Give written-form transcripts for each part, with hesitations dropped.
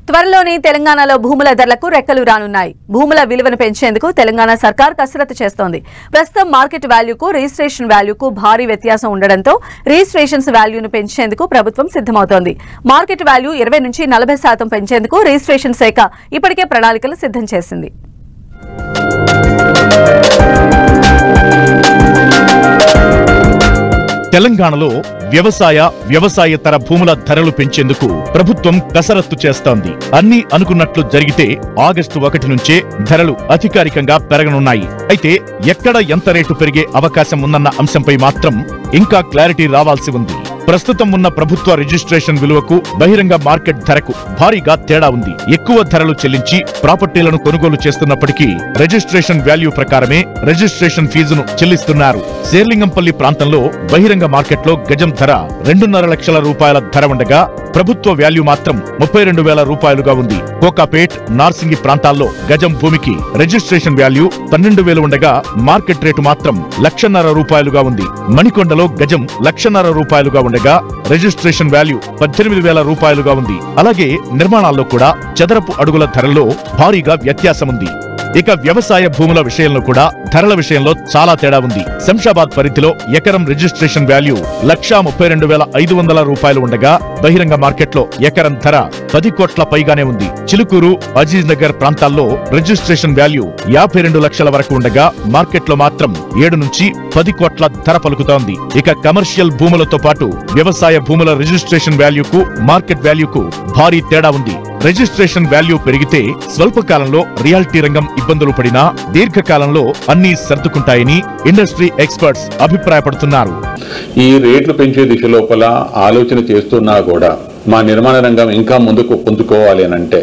త్వరలోనే తెలంగాణలో భూముల ధరలకు రెక్కలు రానున్నాయి. భూముల విలువను పెంచేందుకు తెలంగాణ సర్కార్ కసరత్తు చేస్తోంది. ప్రస్తుతం మార్కెట్ వాల్యూకు రిజిస్ట్రేషన్ వాల్యూకు భారీ వ్యత్యాసం ఉండడంతో రిజిస్ట్రేషన్స్ వాల్యూను పెంచేందుకు ప్రభుత్వం సిద్ధమవుతోంది. మార్కెట్ వాల్యూ 20 నుంచి 40% పెంచేందుకు రిజిస్ట్రేషన్ శాఖ ఇప్పటికే ప్రణాళికలు సిద్ధం చేసింది. తెలంగాణలో వ్యవసాయేతర భూముల ధరలు పెంచేందుకు ప్రభుత్వం కసరత్తు చేస్తోంది. అన్ని అనుకున్నట్లు జరిగితే ఆగస్టు 1 నుంచే ధరలు అధికారికంగా పెరగనున్నాయి. అయితే ఎక్కడ ఎంత రేటు పెరిగే అవకాశం ఉందన్న అంశంపై మాత్రం ఇంకా క్లారిటీ రావాల్సి ఉంది. ప్రస్తుతం ఉన్న ప్రభుత్వ రిజిస్ట్రేషన్ విలువకు బహిరంగ మార్కెట్ ధరకు భారీగా తేడా ఉంది. ఎక్కువ ధరలు చెల్లించి ప్రాపర్టీలను కొనుగోలు చేస్తున్నప్పటికీ రిజిస్ట్రేషన్ వాల్యూ ప్రకారమే రిజిస్ట్రేషన్ ఫీజును చెల్లిస్తున్నారు. శేర్లింగంపల్లి ప్రాంతంలో బహిరంగ మార్కెట్లో గజం ధర 2.5 లక్షల రూపాయల ధర ఉండగా ప్రభుత్వ వాల్యూ మాత్రం 32,000 రూపాయలుగా ఉంది. కోకాపేట్, నార్సింగి ప్రాంతాల్లో గజం భూమికి రిజిస్ట్రేషన్ వాల్యూ 12,000 ఉండగా మార్కెట్ రేటు మాత్రం 1,50,000 రూపాయలుగా ఉంది. మణికొండలో గజం 1,50,000 రూపాయలుగా ఉండగా రిజిస్ట్రేషన్ వాల్యూ 18,000 రూపాయలుగా ఉంది. అలాగే నిర్మాణాల్లో కూడా చదరపు అడుగుల ధరల్లో భారీగా వ్యత్యాసముంది. ఇక వ్యవసాయ భూముల విషయంలో కూడా ధరల విషయంలో చాలా తేడా ఉంది. శంషాబాద్ పరిధిలో ఎకరం రిజిస్ట్రేషన్ వాల్యూ 1,32,500 రూపాయలు ఉండగా బహిరంగ మార్కెట్లో ఎకరం ధర 10 కోట్ల పైగానే ఉంది. చిలుకూరు, అజీజ్ నగర్ ప్రాంతాల్లో రిజిస్ట్రేషన్ వాల్యూ 52 లక్షల వరకు ఉండగా మార్కెట్లో మాత్రం 7 నుంచి 10 కోట్ల ధర పలుకుతోంది. ఇక కమర్షియల్ భూములతో పాటు వ్యవసాయ భూముల రిజిస్ట్రేషన్ వాల్యూకు మార్కెట్ వాల్యూకు భారీ తేడా ఉంది. రిజిస్ట్రేషన్ వాల్యూ పెరిగితే స్వల్పకాలంలో రియాలిటీ రంగం ఇబ్బందులు పడినా దీర్ఘకాలంలో అన్ని సర్దుకుంటాయని ఇండస్ట్రీ ఎక్స్పర్ట్స్ అభిప్రాయపడుతున్నారు. ఈ రేట్లు పెంచే దిశ లోపల ఆలోచన చేస్తున్నా కూడా మా నిర్మాణ రంగం ఇంకా ముందుకు పొందుకోవాలి అని అంటే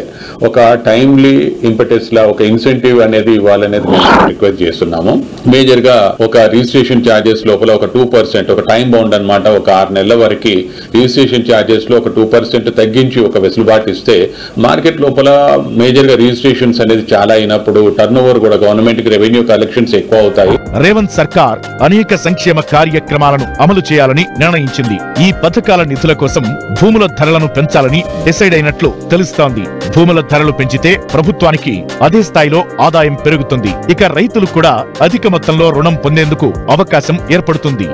ఒక టైమ్లీ ఇంపెటస్ లా ఒక ఇన్సెంటివ్ అనేది ఇవ్వాలనేది మేము రిక్వెస్ట్ చేస్తున్నాము. మేజర్ గా ఒక రిజిస్ట్రేషన్ ఛార్జెస్ లోపల ఒక 2% ఒక టైం బౌండ్ అనమాట, ఒక 6 నెలల వరకు రిజిస్ట్రేషన్ ఛార్జెస్ లో ఒక 2% తగ్గించి ఒక వెసులుబాటు ఇస్తే మార్కెట్ లోపల మేజర్ గా రిజిస్ట్రేషన్స్ అనేది చాలా అయినప్పుడు టర్న్ ఓవర్ కూడా గవర్నమెంట్ కి రెవెన్యూ కలెక్షన్స్ ఎక్కువ అవుతాయి. రేవంత్ సర్కార్ అనేక సంక్షేమ కార్యక్రమాలను అమలు చేయాలని నిర్ణయించింది. ఈ పథకాల నిధుల కోసం భూముల ధరలను పెంచాలని డిసైడ్ అయినట్లు తెలుస్తోంది. భూముల ధరలు పెంచితే ప్రభుత్వానికి అదే స్థాయిలో ఆదాయం పెరుగుతుంది. ఇక రైతులు కూడా అధిక మొత్తంలో రుణం పొందేందుకు అవకాశం ఏర్పడుతుంది.